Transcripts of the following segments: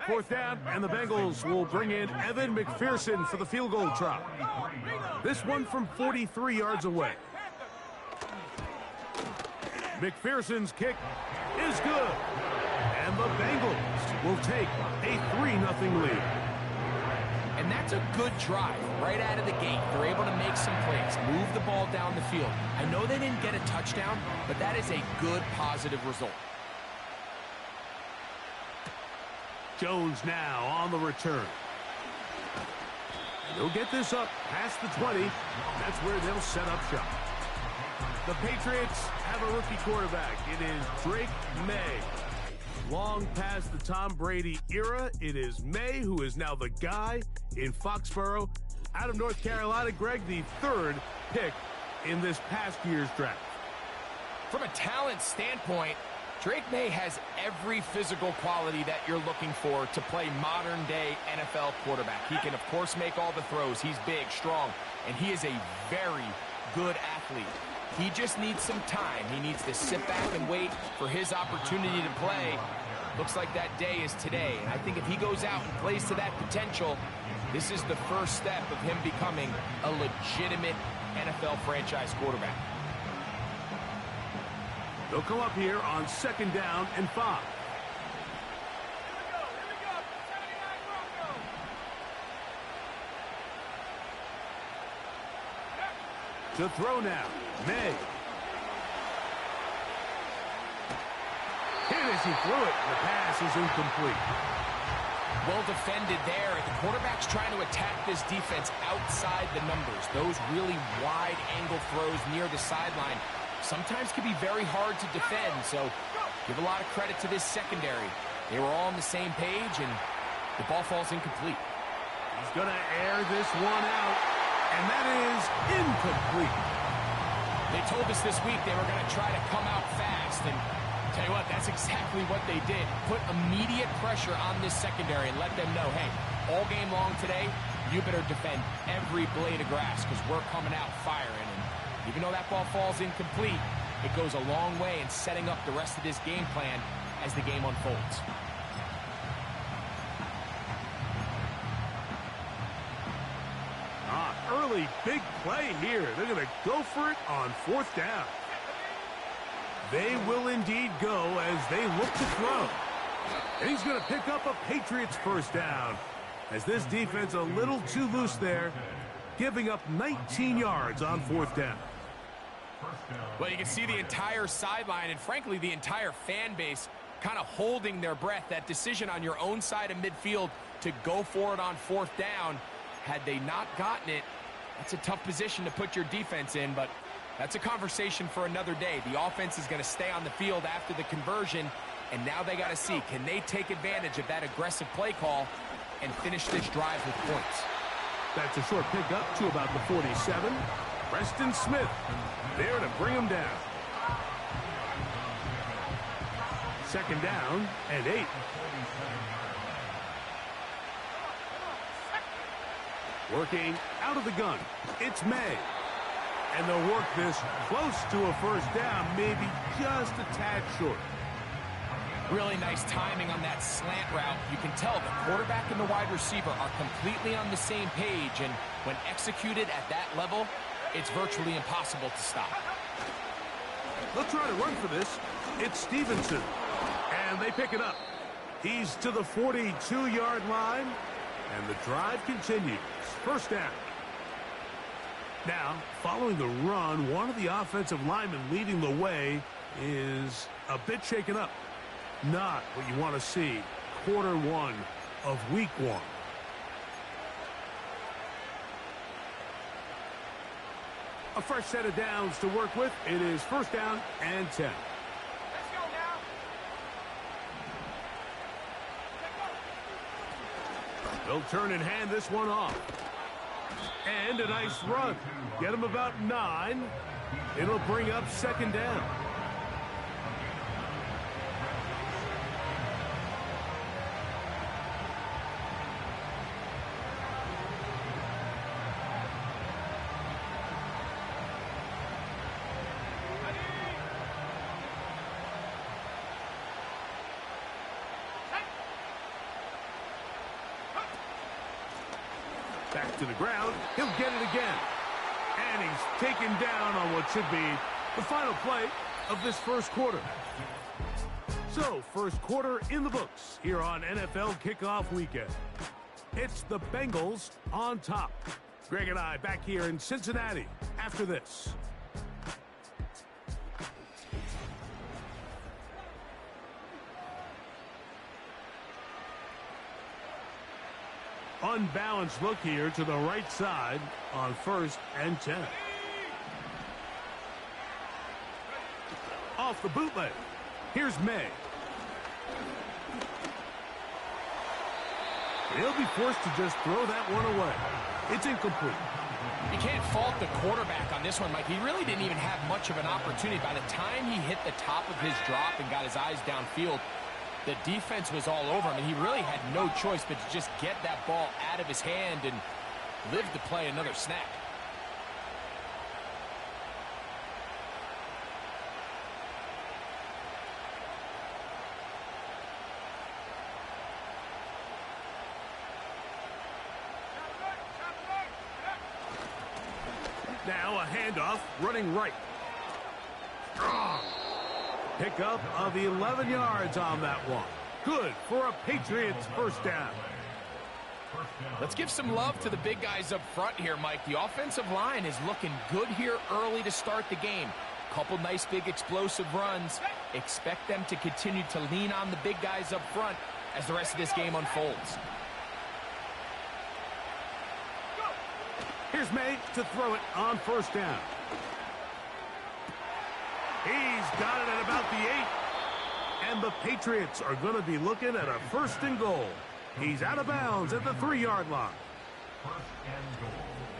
Fourth down, and the Bengals will bring in Evan McPherson for the field goal try. This one from 43 yards away. McPherson's kick is good. And the Bengals will take a 3-0 lead. And that's a good drive right out of the gate. They're able to make some plays, move the ball down the field. I know they didn't get a touchdown, but that is a good, positive result. Jones now on the return. He'll get this up past the 20. That's where they'll set up shop. The Patriots have a rookie quarterback. It is Drake May. Long past the Tom Brady era, it is May who is now the guy in Foxborough. Out of North Carolina, Greg, the third pick in this past year's draft. From a talent standpoint, Drake May has every physical quality that you're looking for to play modern-day NFL quarterback. He can, of course, make all the throws. He's big, strong, and he is a very good athlete. He just needs some time. He needs to sit back and wait for his opportunity to play. Looks like that day is today. And I think if he goes out and plays to that potential, this is the first step of him becoming a legitimate NFL franchise quarterback. They'll come up here on 2nd down and 5. To throw now, May. Hit as he threw it. The pass is incomplete. Well defended there. The quarterback's trying to attack this defense outside the numbers. Those really wide angle throws near the sideline sometimes can be very hard to defend, so give a lot of credit to this secondary. They were all on the same page, and the ball falls incomplete. He's going to air this one out, and that is incomplete. They told us this week they were going to try to come out fast, and tell you what, that's exactly what they did. Put immediate pressure on this secondary and let them know, hey, all game long today, you better defend every blade of grass because we're coming out firing. And even though that ball falls incomplete, it goes a long way in setting up the rest of this game plan as the game unfolds. Early big play here. They're going to go for it on 4th down. They will indeed go as they look to throw. And he's going to pick up a Patriots first down as this defense a little too loose there, giving up 19 yards on 4th down. Well, you can see the entire sideline and, frankly, the entire fan base kind of holding their breath. That decision on your own side of midfield to go for it on 4th down, had they not gotten it, that's a tough position to put your defense in, but that's a conversation for another day. The offense is going to stay on the field after the conversion, and now they got to see, can they take advantage of that aggressive play call and finish this drive with points? That's a short pickup to about the 47. Preston Smith there to bring him down. 2nd down and 8. Working out of the gun, it's May. And they'll work this close to a first down, maybe just a tad short. Really nice timing on that slant route. You can tell the quarterback and the wide receiver are completely on the same page, and when executed at that level, it's virtually impossible to stop. They'll try to run for this. It's Stevenson, and they pick it up. He's to the 42-yard line, and the drive continues. First down. Now, following the run, one of the offensive linemen leading the way is a bit shaken up. Not what you want to see quarter 1 of week 1. A fresh set of downs to work with. It is 1st down and 10. Let's go now. They'll turn and hand this one off. And a nice run. Get him about 9. It'll bring up 2nd down. Back to the ground. He'll get it again. And he's taken down on what should be the final play of this first quarter. So, first quarter in the books here on NFL Kickoff Weekend. It's the Bengals on top. Greg and I back here in Cincinnati after this. Unbalanced look here to the right side on 1st and 10. Off the bootleg. Here's May. He'll be forced to just throw that one away. It's incomplete. You can't fault the quarterback on this one, Mike. He really didn't even have much of an opportunity. By the time he hit the top of his drop and got his eyes downfield, the defense was all over him, and he really had no choice but to just get that ball out of his hand and live to play another snap. Now a handoff running right. Strong. Pickup of 11 yards on that one. Good for a Patriots first down. Let's give some love to the big guys up front here, Mike. The offensive line is looking good here early to start the game. Couple nice big explosive runs. Expect them to continue to lean on the big guys up front as the rest of this game unfolds. Here's May to throw it on first down. He's got it at about the 8. And the Patriots are going to be looking at a 1st and goal. He's out of bounds at the 3-yard line.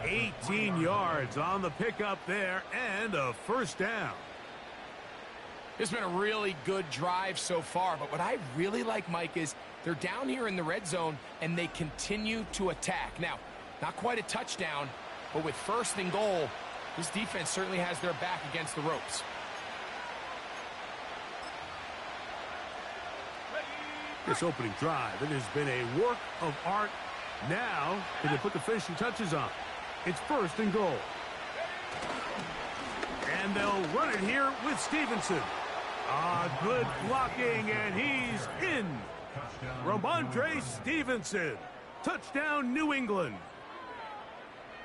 18 yards on the pickup there and a 1st down. It's been a really good drive so far, but what I really like, Mike, is they're down here in the red zone and they continue to attack. Now, not quite a touchdown, but with 1st and goal, this defense certainly has their back against the ropes. This opening drive, it has been a work of art. Now, can they put the finishing touches on? It's 1st and goal. And they'll run it here with Stevenson. Good blocking, and he's in. Ramondre Stevenson. Touchdown, New England.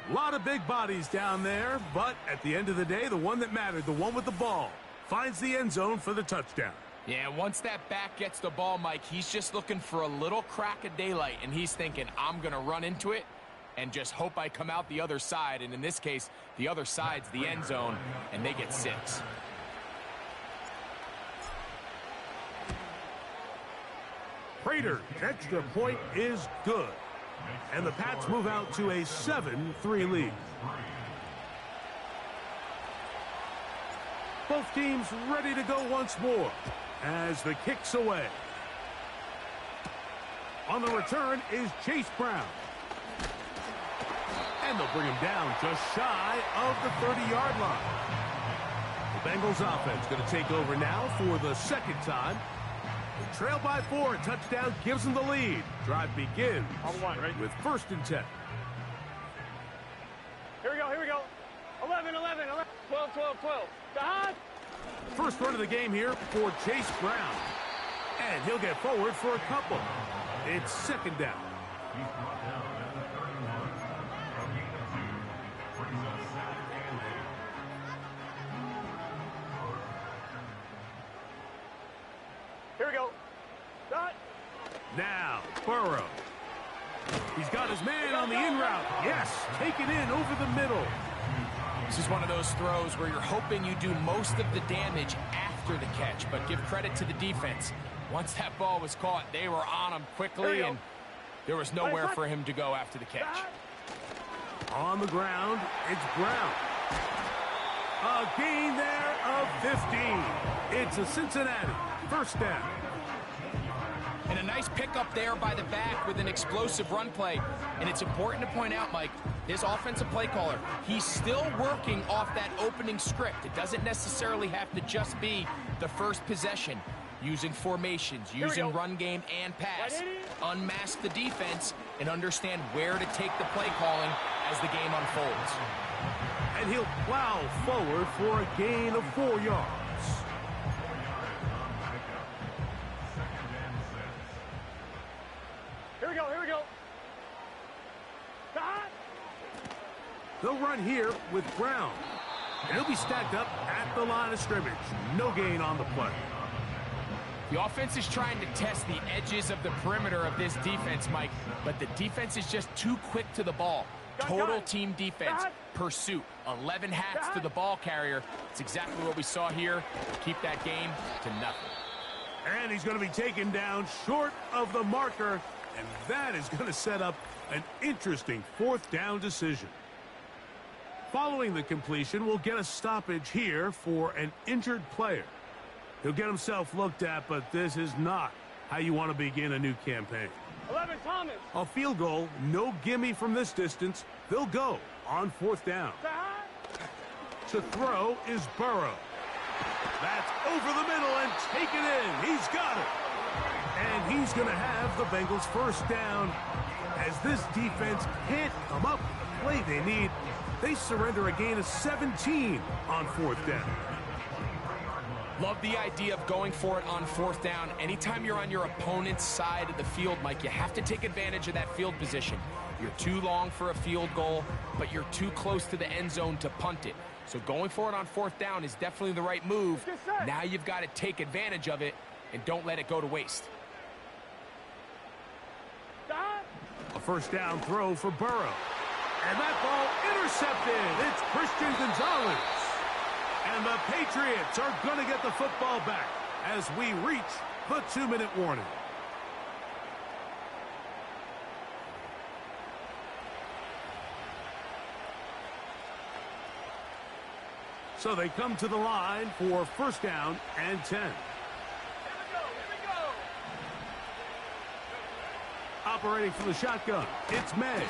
A lot of big bodies down there, but at the end of the day, the one that mattered, the one with the ball, finds the end zone for the touchdown. Yeah, once that back gets the ball, Mike, he's just looking for a little crack of daylight, and he's thinking, I'm going to run into it and just hope I come out the other side. And in this case, the other side's the end zone, and they get 6. Prater's extra point is good. And the Pats move out to a 7-3 lead. Both teams ready to go once more as the kick's away. On the return is Chase Brown. And they'll bring him down just shy of the 30-yard line. The Bengals offense going to take over now for the 2nd time. They trail by 4. A touchdown gives them the lead. Drive begins with 1st and 10. Here we go. 11, 12, 12. God! First run of the game here for Chase Brown. And he'll get forward for a couple. It's 2nd down. Here we go. Dot. Now, Burrow. He's got his man on the in route. Yes, take it in over the middle. This is one of those throws where you're hoping you do most of the damage after the catch, but give credit to the defense. Once that ball was caught, they were on him quickly, and there was nowhere for him to go after the catch. On the ground, it's Brown. A gain there of 15. It's a Cincinnati 1st down. And a nice pickup there by the back with an explosive run play. And it's important to point out, Mike, his offensive play caller, he's still working off that opening script. It doesn't necessarily have to just be the first possession. Using formations, using run game and pass. Unmask the defense and understand where to take the play calling as the game unfolds. And he'll plow forward for a gain of 4 yards. Here we go, here we go. The hot. They'll run here with Brown. And he'll be stacked up at the line of scrimmage. No gain on the play. The offense is trying to test the edges of the perimeter of this defense, Mike, but the defense is just too quick to the ball. Total team defense, pursuit, 11 hats to the ball carrier. It's exactly what we saw here. Keep that game to nothing. And he's going to be taken down short of the marker, and that is going to set up an interesting 4th down decision. Following the completion, we'll get a stoppage here for an injured player. He'll get himself looked at, but this is not how you want to begin a new campaign. 11, Thomas. A field goal, no gimme from this distance. They'll go on 4th down. The hot. To throw is Burrow. That's over the middle and taken in. He's got it. And he's going to have the Bengals 1st down. As this defense can't come up with the play they need, they surrender a gain of 17 on 4th down. Love the idea of going for it on 4th down. Anytime you're on your opponent's side of the field, Mike, you have to take advantage of that field position. You're too long for a field goal, but you're too close to the end zone to punt it. So going for it on 4th down is definitely the right move. Now you've got to take advantage of it and don't let it go to waste. A 1st down throw for Burrow. And that ball intercepted. It's Christian Gonzalez. And the Patriots are going to get the football back as we reach the 2-minute warning. So they come to the line for 1st down and 10. Here we go. Operating from the shotgun, it's May.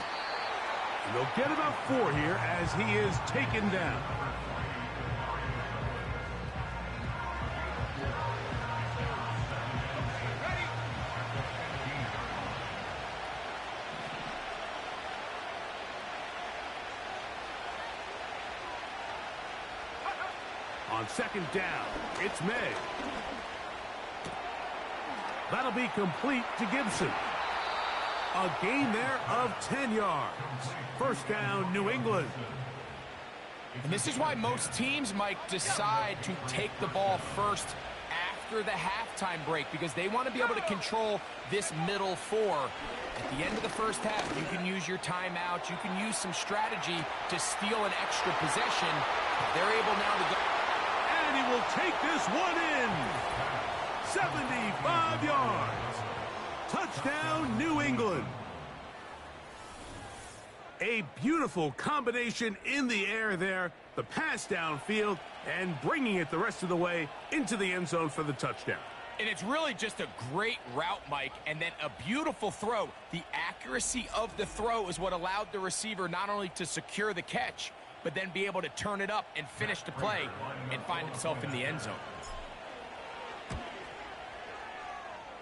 And they'll get about 4 here as he is taken down. On 2nd down, it's May. That'll be complete to Gibson. A gain there of 10 yards. 1st down, New England. And this is why most teams, Mike, decide to take the ball first after the halftime break, because they want to be able to control this middle 4. At the end of the 1st half, you can use your timeout. You can use some strategy to steal an extra possession. They're able now to go. And he will take this one in. 75 yards. Touchdown, New England. A beautiful combination in the air there. The pass downfield and bringing it the rest of the way into the end zone for the touchdown. And it's really just a great route, Mike, and then a beautiful throw. The accuracy of the throw is what allowed the receiver not only to secure the catch, but then be able to turn it up and finish the play and find himself in the end zone.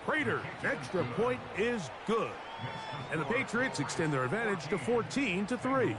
Prater's extra point is good. And the Patriots extend their advantage to 14-3.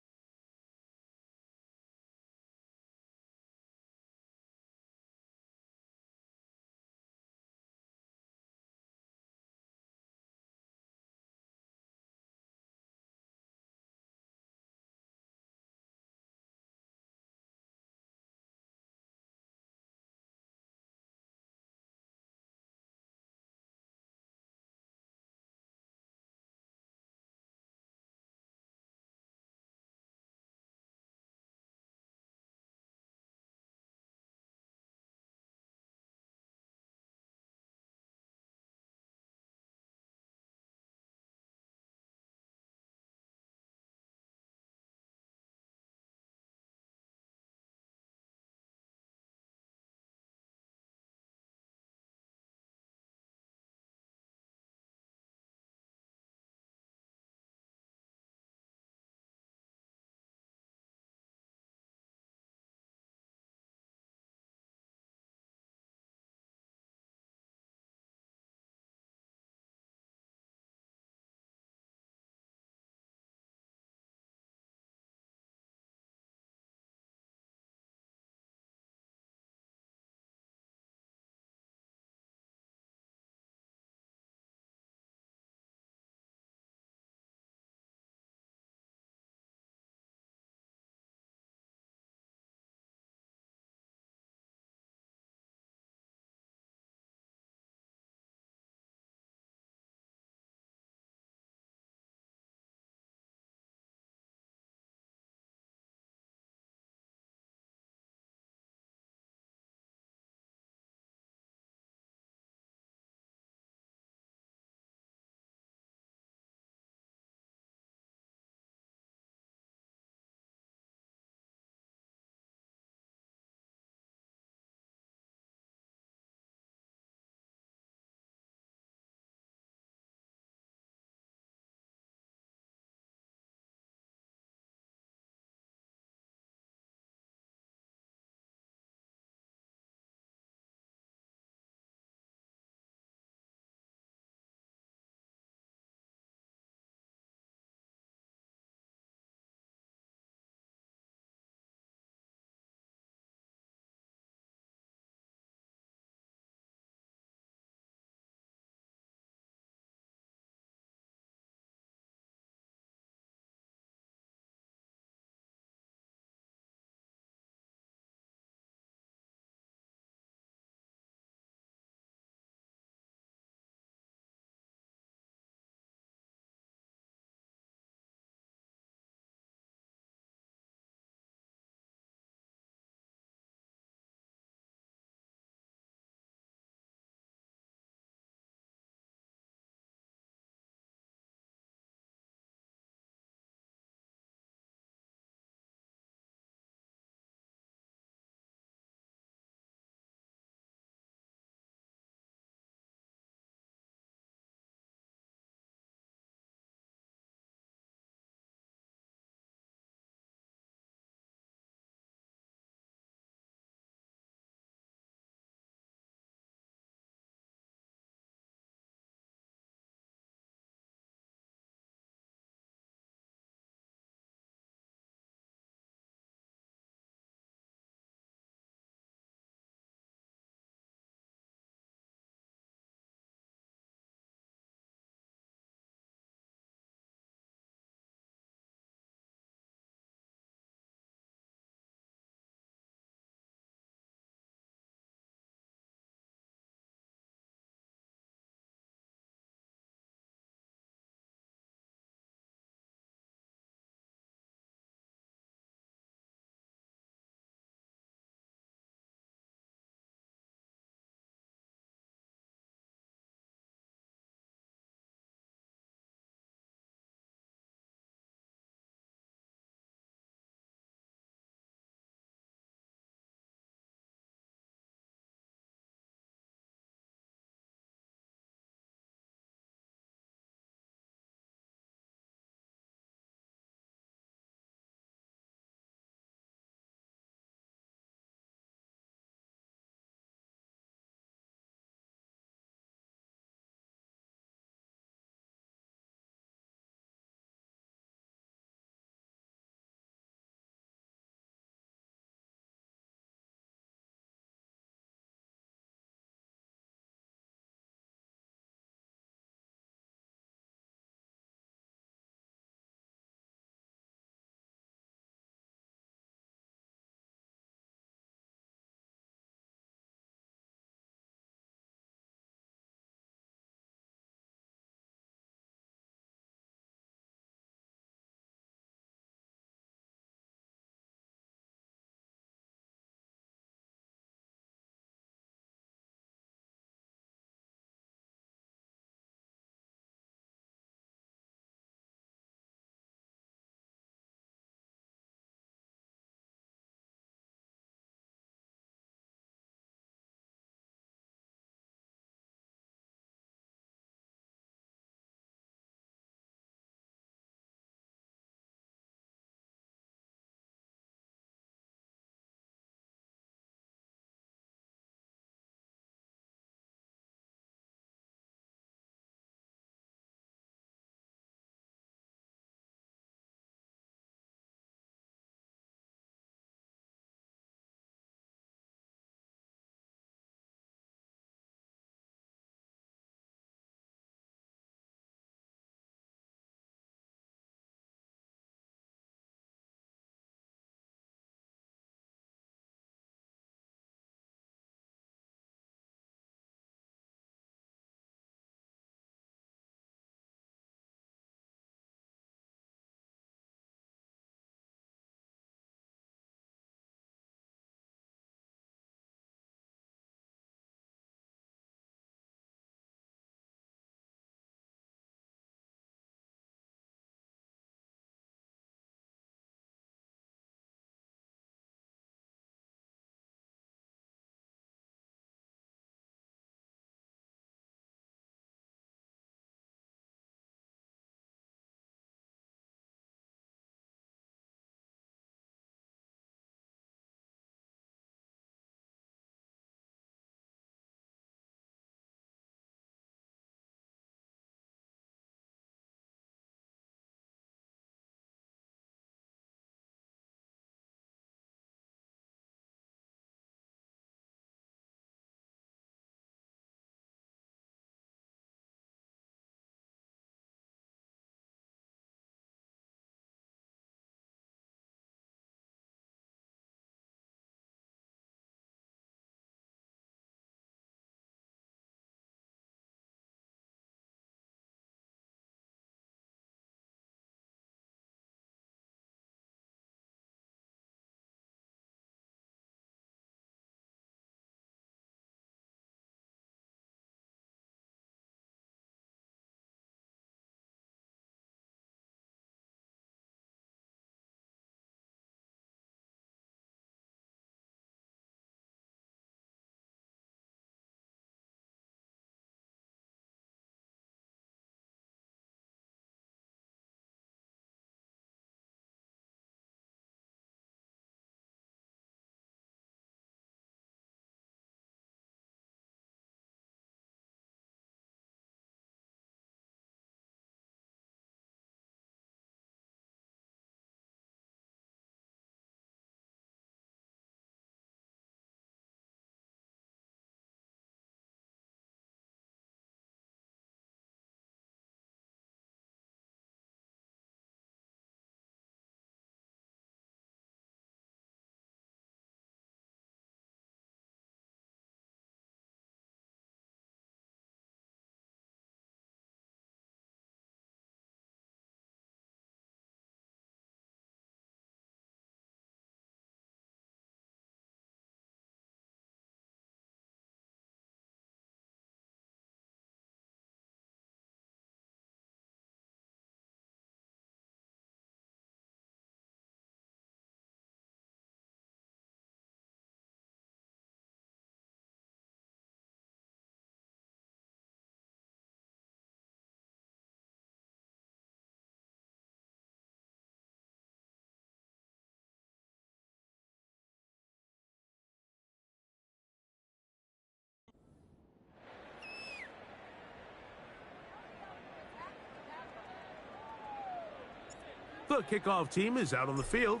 The kickoff team is out on the field,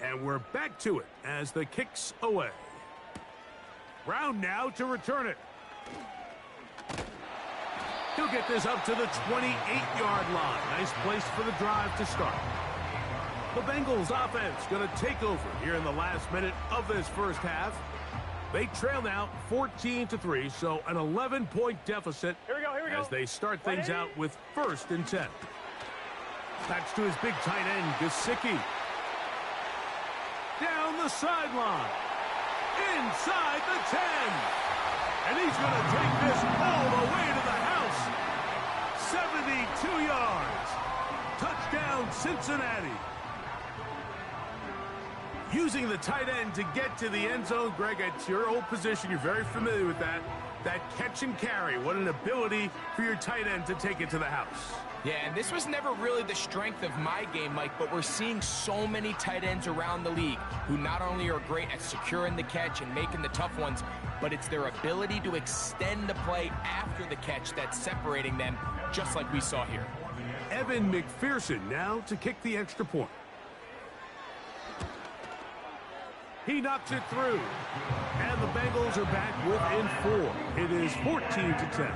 and we're back to it as the kick's away. Brown now to return it. He'll get this up to the 28-yard line. Nice place for the drive to start. The Bengals offense going to take over here in the last minute of this first half. They trail now 14-3, so an 11-point deficit as they start things out with 1st and 10. That's to his big tight end, Gesicki. Down the sideline. Inside the 10. And he's going to take this all the way to the house. 72 yards. Touchdown, Cincinnati. Using the tight end to get to the end zone. Greg, it's your old position. You're very familiar with that. That catch and carry. What an ability for your tight end to take it to the house. Yeah, and this was never really the strength of my game, Mike, but we're seeing so many tight ends around the league who not only are great at securing the catch and making the tough ones, but it's their ability to extend the play after the catch that's separating them, just like we saw here. Evan McPherson now to kick the extra point. He knocks it through. And the Bengals are back within 4. It is 14-10.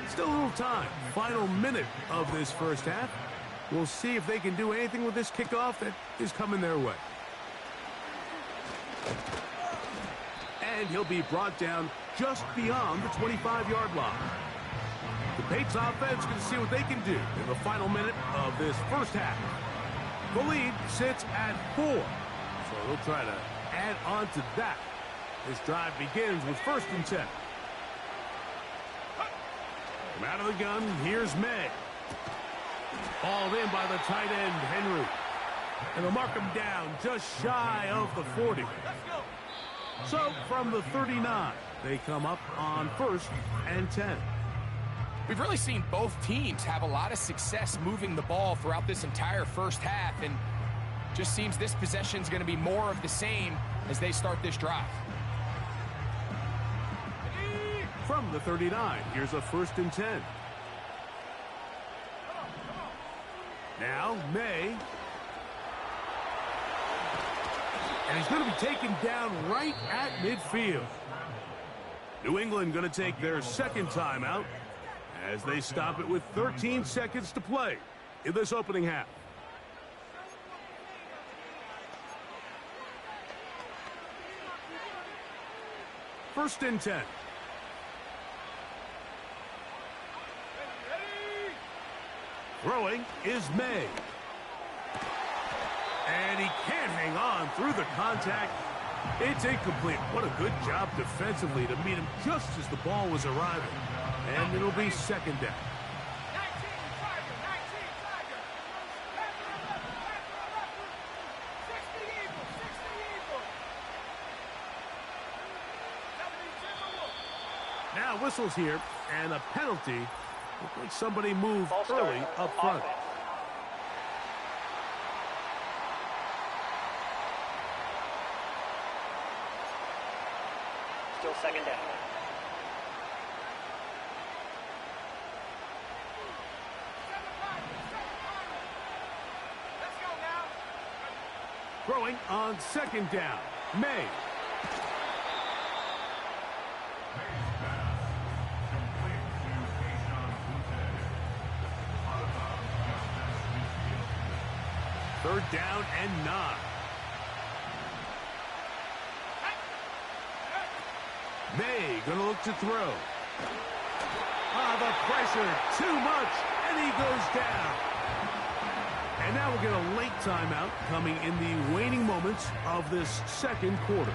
Still a little time. Final minute of this first half. We'll see if they can do anything with this kickoff that is coming their way. And he'll be brought down just beyond the 25-yard line. The Patriots offense going to see what they can do in the final minute of this first half. The lead sits at 4, so they'll try to add on to that. This drive begins with 1st and 10. From out of the gun, here's May. Hauled in by the tight end, Henry. And they'll mark him down just shy of the 40. So from the 39, they come up on 1st and 10. We've really seen both teams have a lot of success moving the ball throughout this entire first half, and just seems this possession is going to be more of the same as they start this drive. From the 39, here's a 1st and 10. Now, May. And he's going to be taken down right at midfield. New England going to take their 2nd timeout as they stop it with 13 seconds to play in this opening half. First and 10. Throwing is May. And he can't hang on through the contact. It's incomplete. What a good job defensively to meet him just as the ball was arriving. And it'll be 2nd down. Now whistles here, and a penalty. Looks like somebody moved early up front. Still 2nd down. Throwing on 2nd down. May. Third down and 9. May gonna look to throw. The pressure, too much, and he goes down. And now we'll get a late timeout coming in the waning moments of this 2nd quarter.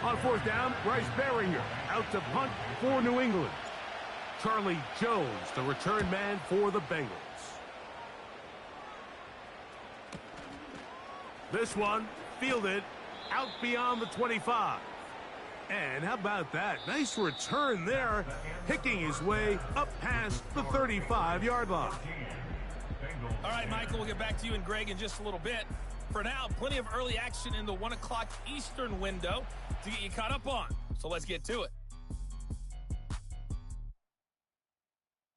On 4th down, Bryce Behringer out to punt for New England. Charlie Jones, the return man for the Bengals. This one fielded out beyond the 25. And how about that? Nice return there, picking his way up past the 35-yard line. All right, Michael, we'll get back to you and Greg in just a little bit. For now, plenty of early action in the 1 o'clock Eastern window to get you caught up on. So let's get to it.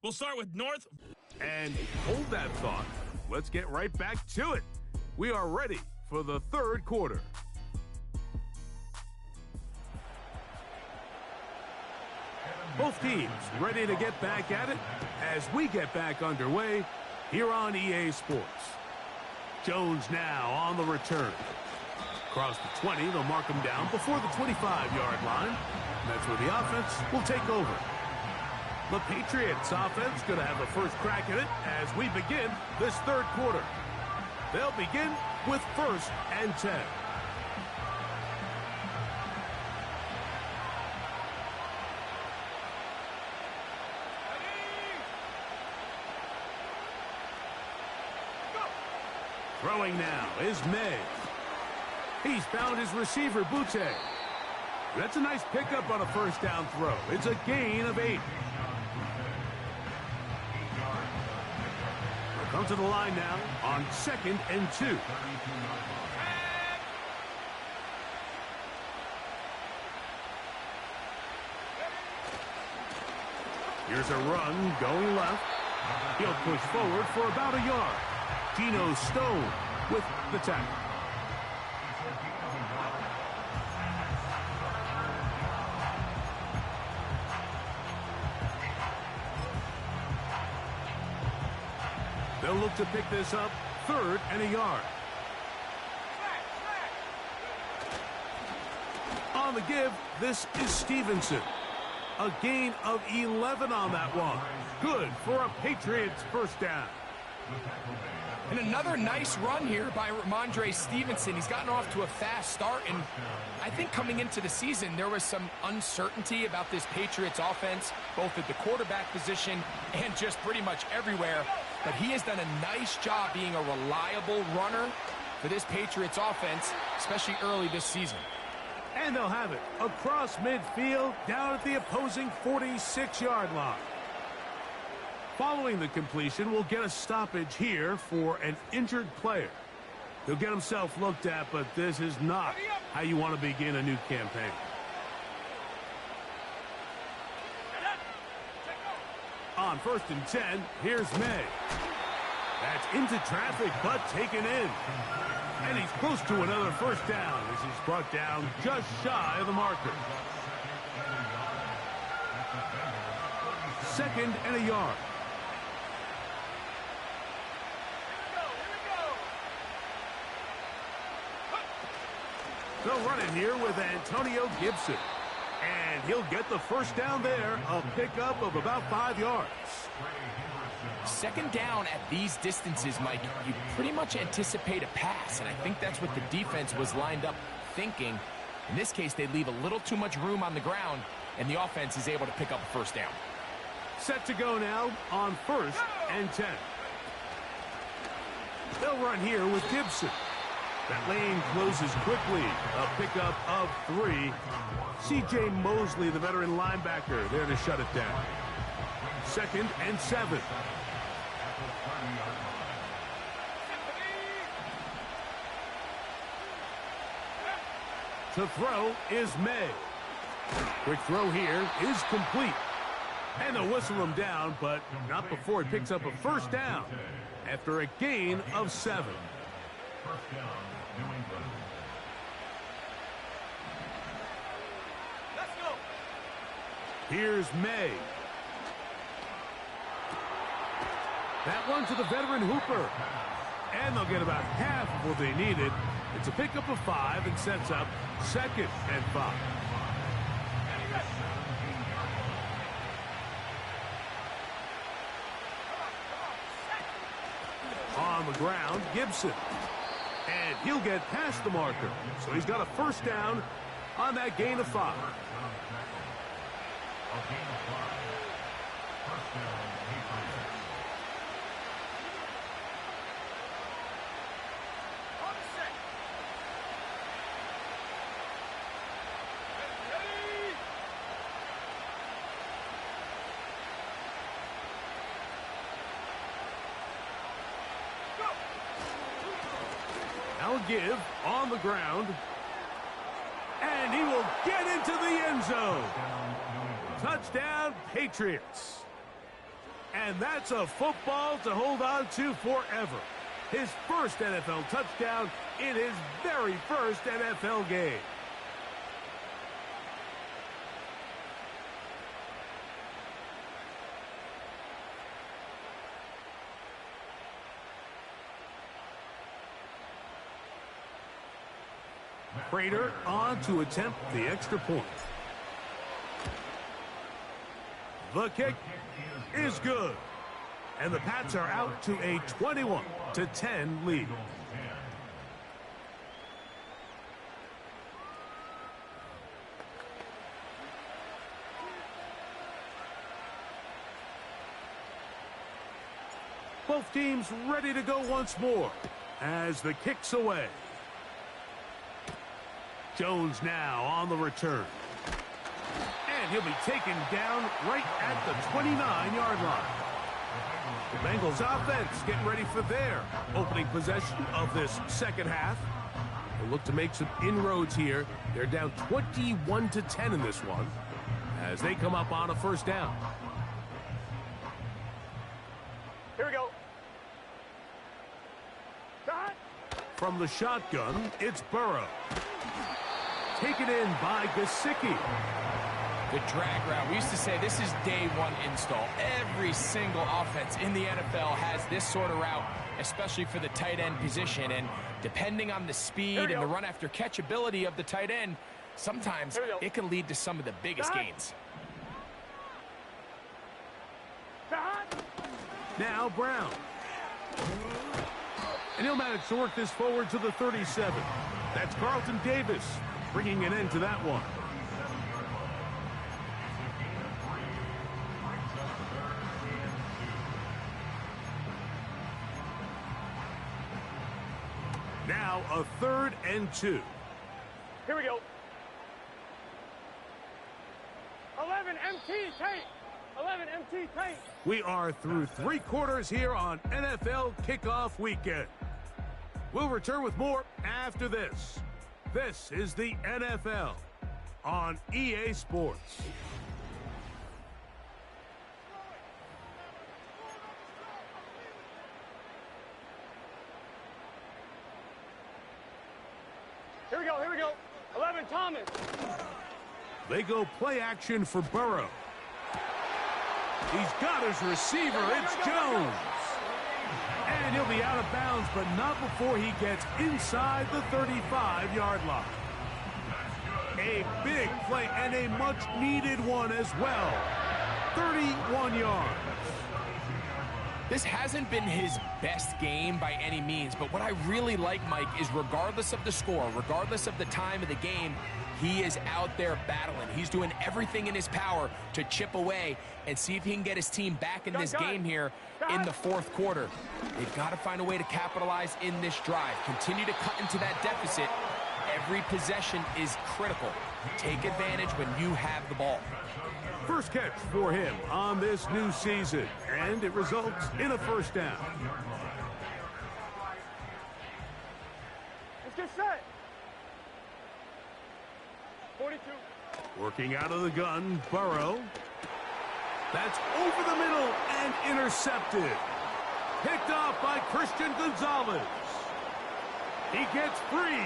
We'll start with North. And hold that thought. Let's get right back to it. We are ready for the third quarter. Both teams ready to get back at it as we get back underway here on EA Sports. Jones now on the return. Across the 20, they'll mark him down before the 25-yard line. That's where the offense will take over. The Patriots offense going to have a first crack at it as we begin this third quarter. They'll begin with 1st and 10. Throwing now is May. He's found his receiver, Butte. That's a nice pickup on a first down throw. It's a gain of 8. We'll come to the line now on 2nd and 2. Here's a run going left. He'll push forward for about a yard. Geno Stone with the tackle. They'll look to pick this up 3rd and a yard. On the give, this is Stevenson. A gain of 11 on that one. Good for a Patriots first down. And another nice run here by Ramondre Stevenson. He's gotten off to a fast start, and I think coming into the season, there was some uncertainty about this Patriots offense, both at the quarterback position and just pretty much everywhere. But he has done a nice job being a reliable runner for this Patriots offense, especially early this season. And they'll have it across midfield, down at the opposing 46-yard line. Following the completion, we'll get a stoppage here for an injured player. He'll get himself looked at, but this is not how you want to begin a new campaign. On 1st and 10, here's May. That's into traffic, but taken in. And he's close to another first down as he's brought down just shy of the marker. 2nd and a yard. They'll run it here with Antonio Gibson. And he'll get the first down there, a pickup of about 5 yards. 2nd down at these distances, Mike, you pretty much anticipate a pass, and I think that's what the defense was lined up thinking. In this case, they leave a little too much room on the ground, and the offense is able to pick up a first down. Set to go now on 1st and 10. They'll run here with Gibson. That lane closes quickly. A pickup of 3. C.J. Mosley, the veteran linebacker, there to shut it down. 2nd and 7. To throw is May. Quick throw here is complete. And they'll whistle him down, but not before he picks up a first down after a gain of 7. Here's May. That one to the veteran Hooper. And they'll get about half of what they needed. It's a pickup of 5 and sets up 2nd and 5. On the ground, Gibson. And he'll get past the marker. So he's got a first down on that gain of 5. give on the ground. And he will get into the end zone. Touchdown, Patriots. And that's a football to hold on to forever. His first NFL touchdown in his very first NFL game. Prater on to attempt the extra point. The kick is good. And the Pats are out to a 21-10 lead. Both teams ready to go once more as the kick's away. Jones now on the return. And he'll be taken down right at the 29-yard line. The Bengals offense getting ready for their opening possession of this second half. They'll look to make some inroads here. They're down 21-10 in this one as they come up on a first down. Here we go. Shot. From the shotgun, it's Burrow. Taken in by Gesicki. The drag route. We used to say this is day one install. Every single offense in the NFL has this sort of route, especially for the tight end position. And depending on the speed and the run after catch ability of the tight end, sometimes it can lead to some of the biggest gains. Now Brown. And he'll manage to work this forward to the 37. That's Carlton Davis bringing an end to that one. Now a 3rd and 2. Here we go. 11 MT tape. 11 MT tape. We are through 3 quarters here on NFL Kickoff Weekend. We'll return with more after this. This is the NFL on EA Sports. Here we go, here we go. 11 Thomas. They go play action for Burrow. He's got his receiver. It's Jones. And he'll be out of bounds, but not before he gets inside the 35-yard line. A big play and a much-needed one as well. 31 yards. This hasn't been his best game by any means, but what I really like, Mike, is regardless of the score, regardless of the time of the game, he is out there battling. He's doing everything in his power to chip away and see if he can get his team back in this game here in the 4th quarter. They've got to find a way to capitalize in this drive. Continue to cut into that deficit. Every possession is critical. Take advantage when you have the ball. First catch for him on this new season, and it results in a first down. Let's get set. 42. Working out of the gun, Burrow. That's over the middle and intercepted. Picked off by Christian Gonzalez. He gets free.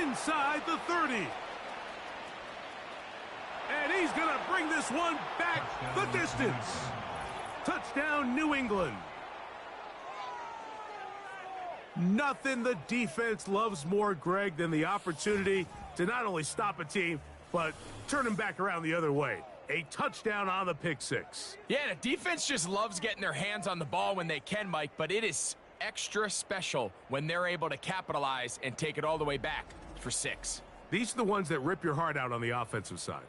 Inside the 30. And he's going to bring this one back the distance. Touchdown, New England. Nothing the defense loves more, Greg, than the opportunity to not only stop a team, but turn them back around the other way. A touchdown on the pick six. Yeah, the defense just loves getting their hands on the ball when they can, Mike, but it is extra special when they're able to capitalize and take it all the way back for 6. These are the ones that rip your heart out on the offensive side.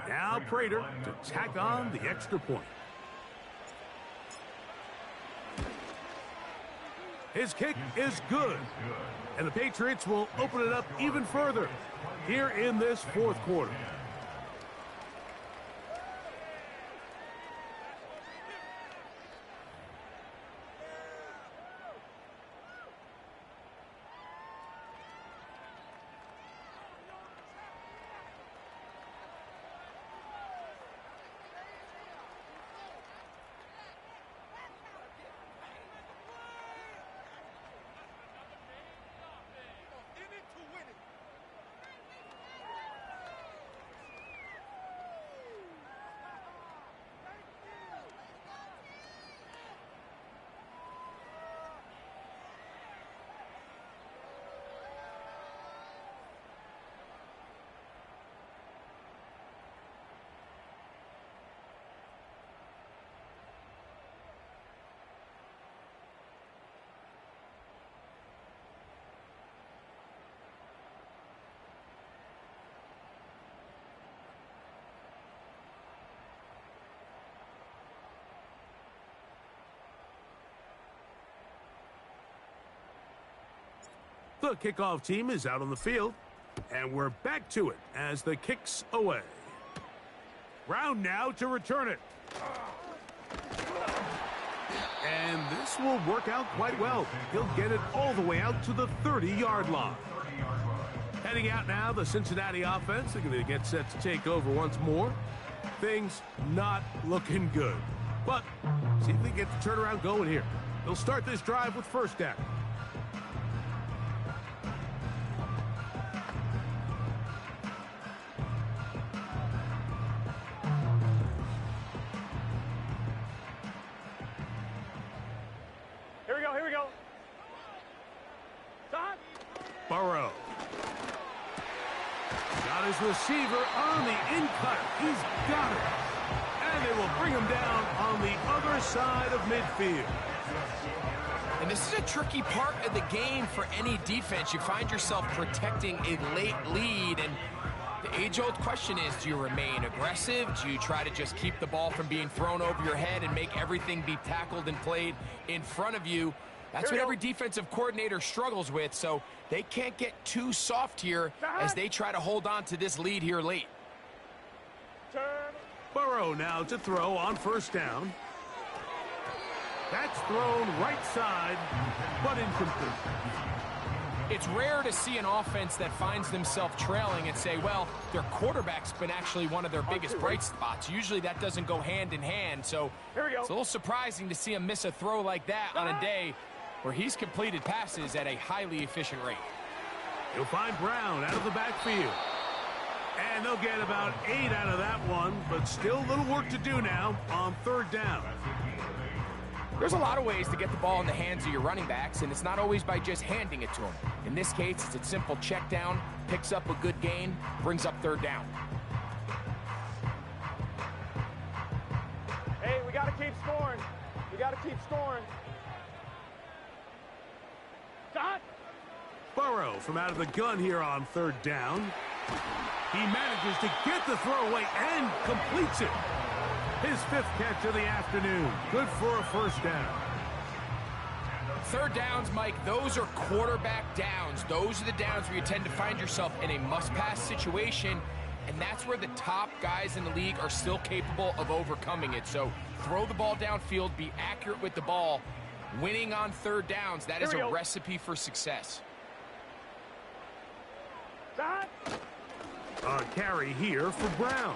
Now Prater to tack on the extra point. His kick is good. And the Patriots will open it up even further here in this 4th quarter. The kickoff team is out on the field, and we're back to it as the kick's away. Brown now to return it. And this will work out quite well. He'll get it all the way out to the 30-yard line. Heading out now, the Cincinnati offense. They're going to get set to take over once more. Things not looking good. But see if they get the turnaround going here. They'll start this drive with first down. Here we go. Stop. Burrow. Got his receiver on the in-cut. He's got it. And they will bring him down on the other side of midfield. And this is a tricky part of the game for any defense. You find yourself protecting a late lead, and the age-old question is, do you remain aggressive? Do you try to just keep the ball from being thrown over your head and make everything be tackled and played in front of you? That's what every defensive coordinator struggles with, so they can't get too soft here as they try to hold on to this lead here late. Burrow now to throw on first down. That's thrown right side, but incomplete. It's rare to see an offense that finds themselves trailing and say, well, their quarterback's been actually one of their biggest bright spots. Usually that doesn't go hand in hand, so it's a little surprising to see him miss a throw like that on a day where he's completed passes at a highly efficient rate. He'll find Brown out of the backfield. And they'll get about 8 out of that one, but still a little work to do now on third down. There's a lot of ways to get the ball in the hands of your running backs, and it's not always by just handing it to them. In this case, it's a simple check down, picks up a good gain, brings up third down. Hey, we got to keep scoring. Stop. Burrow from out of the gun here on third down. He manages to get the throw away and completes it. His 5th catch of the afternoon. Good for a first down. Third downs, Mike, those are quarterback downs. Those are the downs where you tend to find yourself in a must-pass situation, and that's where the top guys in the league are still capable of overcoming it. So throw the ball downfield, be accurate with the ball. Winning on third downs, that is a recipe for success. Stop. A carry here for Brown.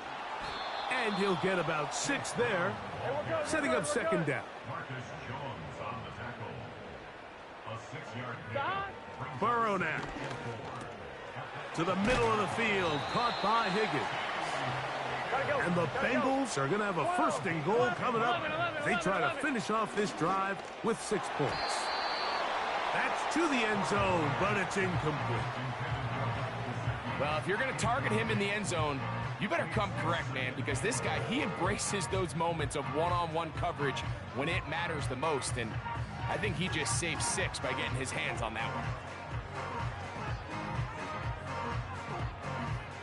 And he'll get about 6 there, setting up second down. Burrow now. To the middle of the field, caught by Higgins. And the Bengals are going to have a first and goal coming up. They try to finish off this drive with 6 points. That's to the end zone, but it's incomplete. Well, if you're going to target him in the end zone, you better come correct, man, because this guy, he embraces those moments of one-on-one coverage when it matters the most, and I think he just saved 6 by getting his hands on that one.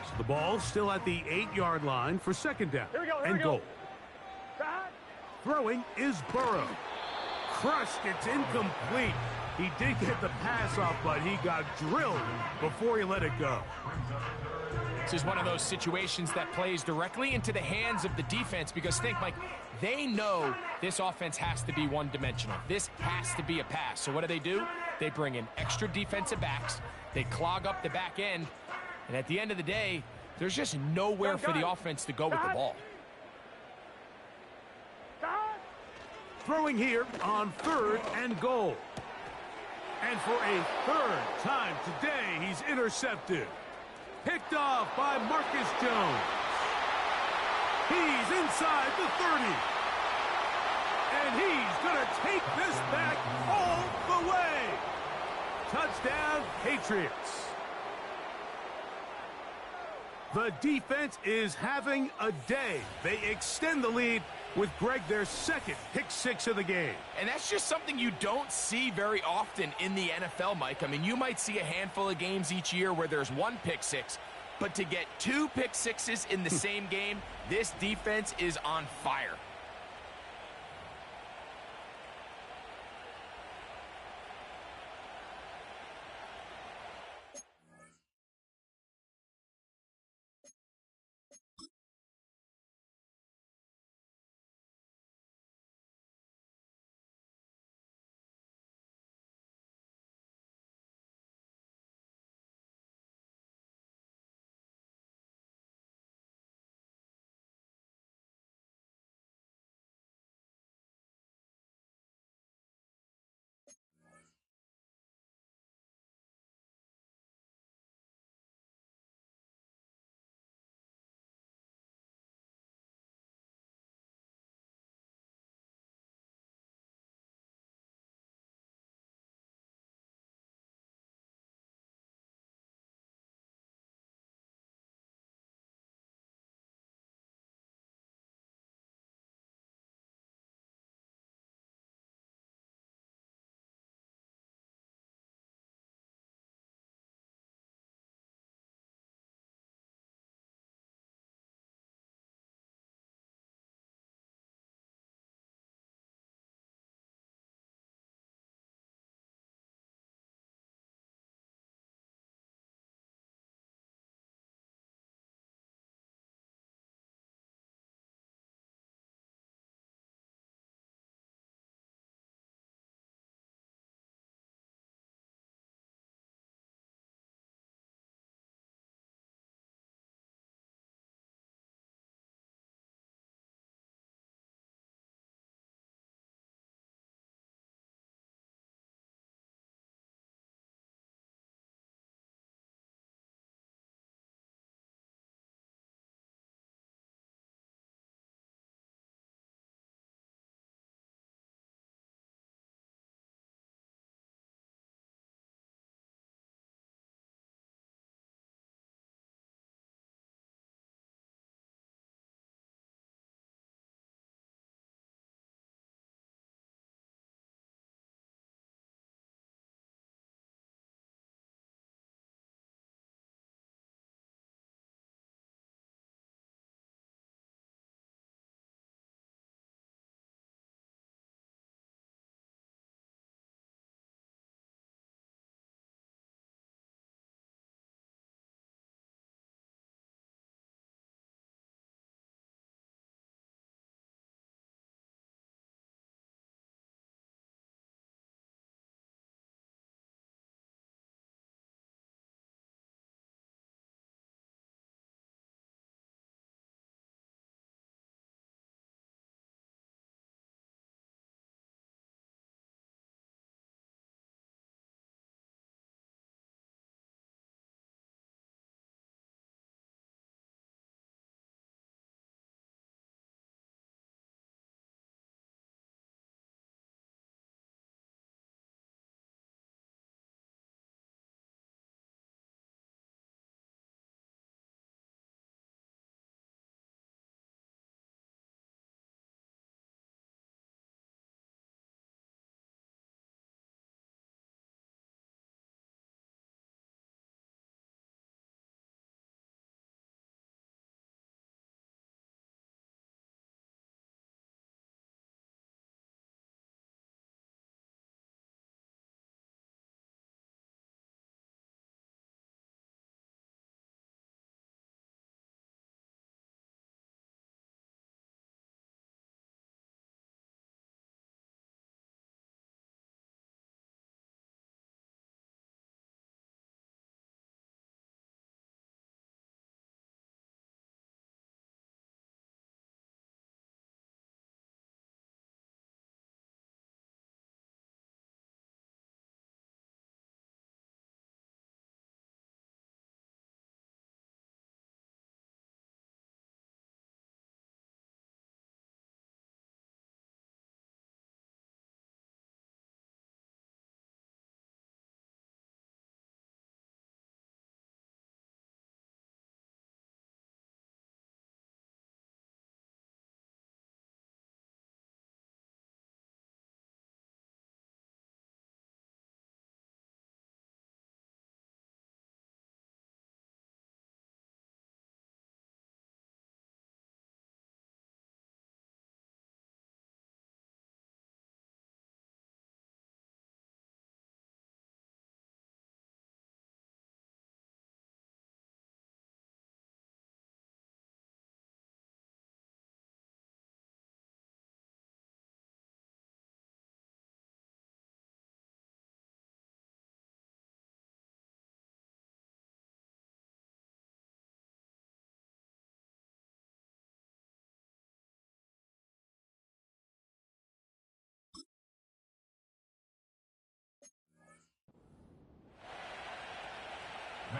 So the ball's still at the 8-yard line for second down and goal. Throwing is Burrow. Crushed, it's incomplete. He did get the pass off, but he got drilled before he let it go. This is one of those situations that plays directly into the hands of the defense because think, Mike, they know this offense has to be one-dimensional. This has to be a pass. So what do? They bring in extra defensive backs. They clog up the back end. And at the end of the day, there's just nowhere for the offense to go with the ball. Throwing here on third and goal. And for a third time today, he's intercepted. Picked off by Marcus Jones. He's inside the 30. And he's going to take this back all the way. Touchdown, Patriots. The defense is having a day. They extend the lead with Greg, their second pick-6 of the game. And that's just something you don't see very often in the NFL, Mike. I mean, you might see a handful of games each year where there's 1 pick-6, but to get 2 pick-6s in the same game, this defense is on fire.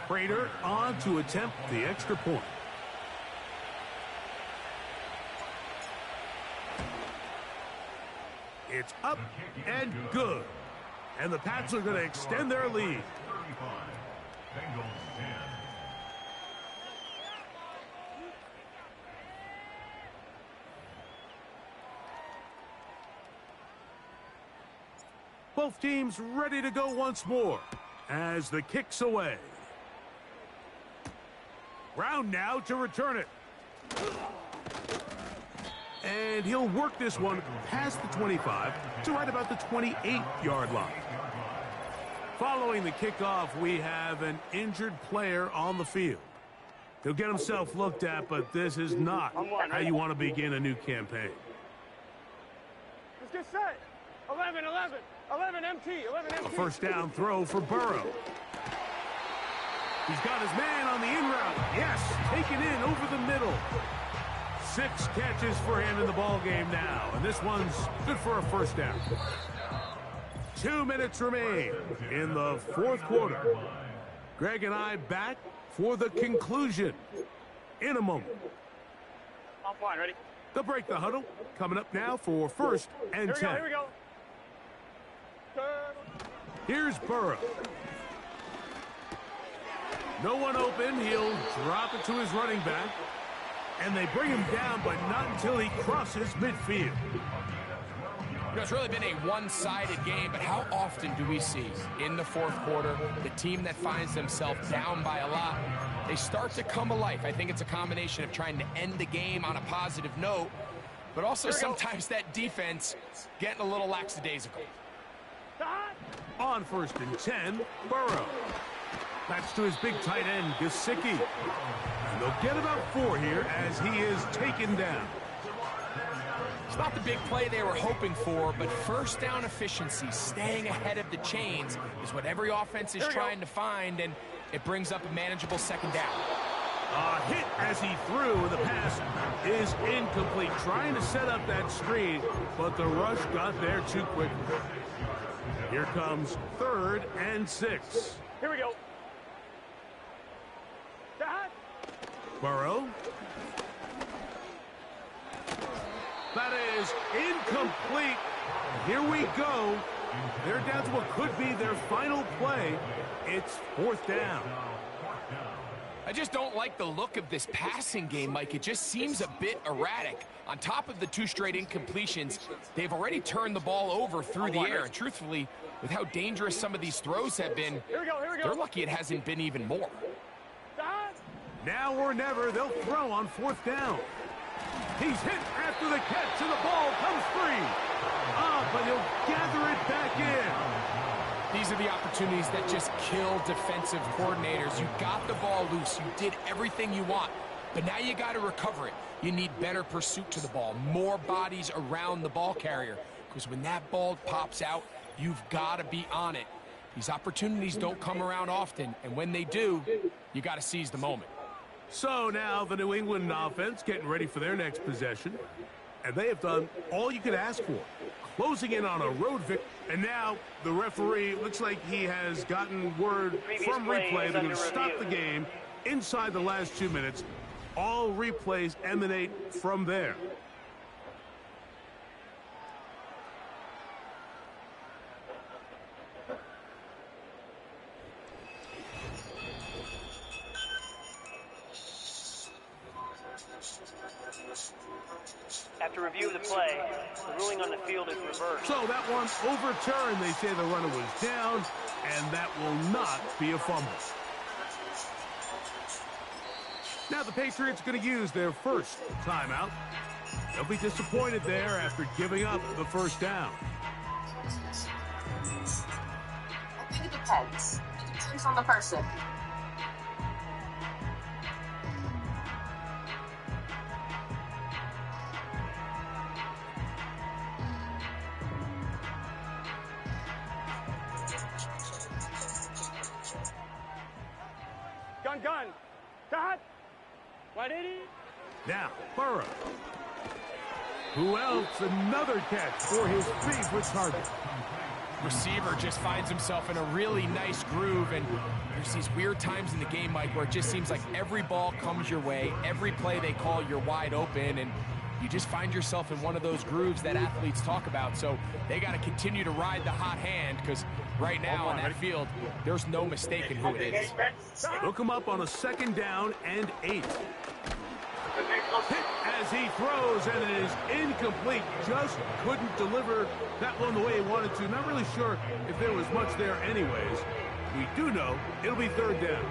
Prater on to attempt the extra point. It's up and good. And the Pats are going to extend their lead. Both teams ready to go once more as the kick's away. Brown now to return it. And he'll work this one past the 25 to right about the 28-yard line. Following the kickoff, we have an injured player on the field. He'll get himself looked at, but this is not how you want to begin a new campaign. Let's get set. 11, 11. 11 MT, 11 MT. A first down throw for Burrow. He's got his man on the in route. Yes, taken in over the middle. 6 catches for him in the ball game now, and this one's good for a first down. 2 minutes remain in the fourth quarter. Greg and I back for the conclusion in a moment. Offline, ready? They'll break the huddle. Coming up now for first and 10. Here we go. Here's Burrow. No one open. He'll drop it to his running back. And they bring him down, but not until he crosses midfield. It's really been a one-sided game, but how often do we see in the fourth quarter the team that finds themselves down by a lot, they start to come alive? I think it's a combination of trying to end the game on a positive note, but also sometimes that defense getting a little lackadaisical. On first and 10, Burrow. That's to his big tight end, Gesicki. And they'll get about 4 here as he is taken down. It's not the big play they were hoping for, but first down efficiency, staying ahead of the chains, is what every offense is trying to find, and it brings up a manageable second down. A hit as he threw, and the pass is incomplete. Trying to set up that screen, but the rush got there too quickly. Here comes 3rd and 6. Here we go. Burrow. That is incomplete. Here we go. They're down to what could be their final play. It's 4th down. I just don't like the look of this passing game, Mike. It just seems a bit erratic. On top of the 2 straight incompletions, they've already turned the ball over through the air. And truthfully, with how dangerous some of these throws have been, they're lucky it hasn't been even more. Now or never, they'll throw on 4th down. He's hit after the catch, and the ball comes free. But he'll gather it back in. These are the opportunities that just kill defensive coordinators. You got the ball loose. You did everything you want. But now you got to recover it. You need better pursuit to the ball, more bodies around the ball carrier. Because when that ball pops out, you've got to be on it. These opportunities don't come around often, and when they do, you got to seize the moment. So now the New England offense getting ready for their next possession. And they have done all you could ask for. Closing in on a road victory. And now the referee looks like he has gotten word from replay. They're going to stop the game inside the last 2 minutes. All replays emanate from there. After review of the play, the ruling on the field is reversed. So that one's overturned. They say the runner was down, and that will not be a fumble. Now the Patriots are going to use their first timeout. They'll be disappointed there after giving up the first down. I think it depends. It depends on the person. Gun. Cut. 180. Now, Burrow. Who else? Another catch for his favorite target. receiver just finds himself in a really nice groove, and there's these weird times in the game, Mike, where it just seems like every ball comes your way, every play they call, you're wide open, and you just find yourself in one of those grooves that athletes talk about. So they got to continue to ride the hot hand, because right now on that field, there's no mistaking who it is. They'll come up on a 2nd down and 8. Hit as he throws, and it is incomplete. Just couldn't deliver that one the way he wanted to. Not really sure if there was much there anyways. We do know it'll be 3rd down.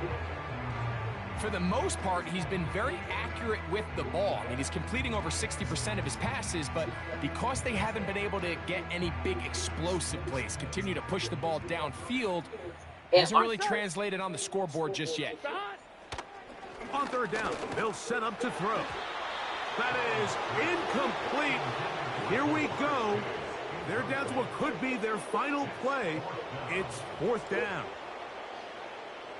For the most part, he's been very accurate with the ball. I mean, he's completing over 60% of his passes, but because they haven't been able to get any big explosive plays, continue to push the ball downfield, hasn't really translated on the scoreboard just yet. On 3rd down, they'll set up to throw. That is incomplete. Here we go. They're down to what could be their final play. It's 4th down.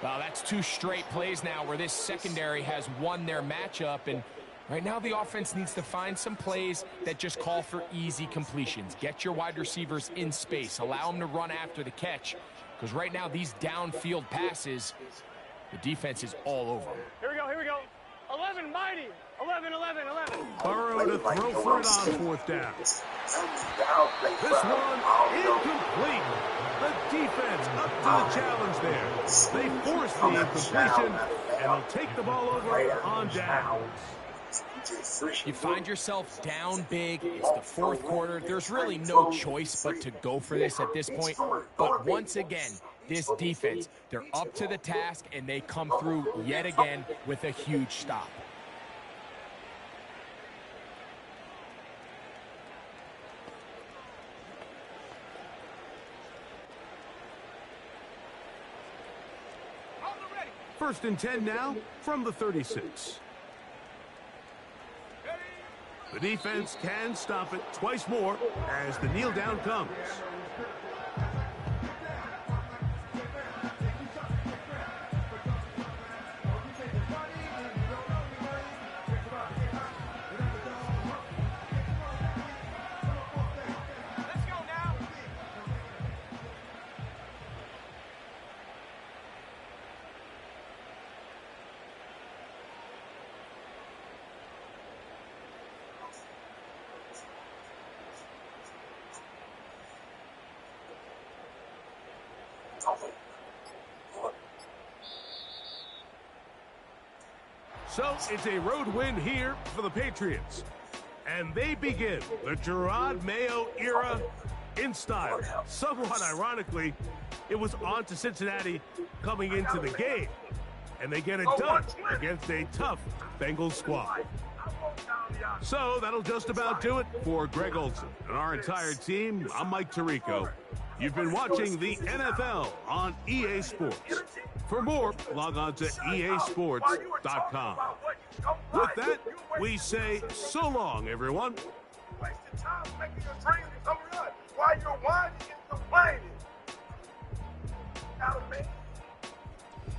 Well, that's 2 straight plays now where this secondary has won their matchup, and right now the offense needs to find some plays that just call for easy completions. Get your wide receivers in space. Allow them to run after the catch, because right now these downfield passes, the defense is all over them. Here we go, here we go. 11, mighty. 11, 11, 11. Burrow to throw for it on 4th down. This one incomplete. The defense up to the challenge there. They force the incompletion, and they'll take the ball over on down. You find yourself down big. It's the 4th quarter. There's really no choice but to go for this at this point. But once again, this defense, they're up to the task, and they come through yet again with a huge stop. First and 10 now from the 36. The defense can stop it twice more as the kneel down comes. So it's a road win here for the Patriots. And they begin the Gerard Mayo era in style. Somewhat ironically, it was on to Cincinnati coming into the game. And they get it done against a tough Bengals squad. So that'll just about do it for Greg Olson and our entire team. I'm Mike Tirico. You've been watching the NFL on EA Sports. For more, log on to easports.com. With that, we say so long, everyone. Wasting time making your dreams become real while you're whining and complaining. Out of me.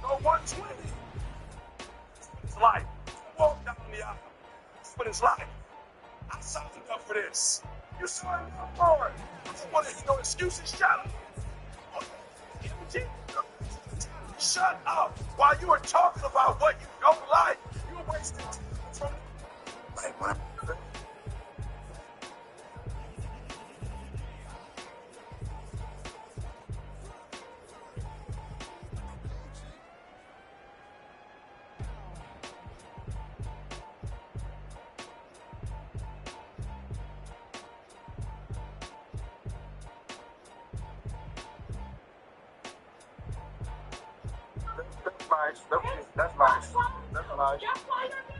Go 120. It's life. Walk down the aisle. But it's life. I signed up for this. You signed up for it. I don't want to hear no excuses. Shut up. Shut up while you are talking about what you don't like. You're wasting time. Like my That's nice. That's nice. That's nice.